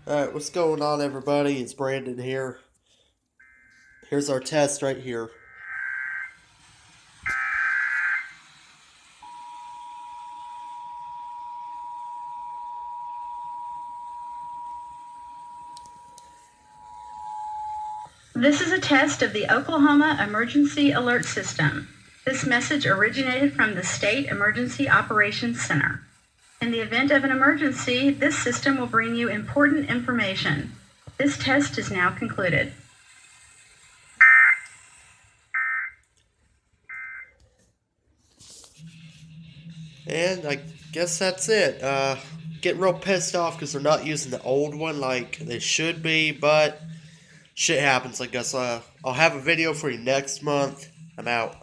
Alright, what's going on, everybody? It's Brandon here. Here's our test right here. This is a test of the Oklahoma Emergency Alert System. This message originated from the State Emergency Operations Center. In the event of an emergency, this system will bring you important information. This test is now concluded. And I guess that's it. Getting real pissed off because they're not using the old one like they should be, but shit happens, I guess. I'll have a video for you next month. I'm out.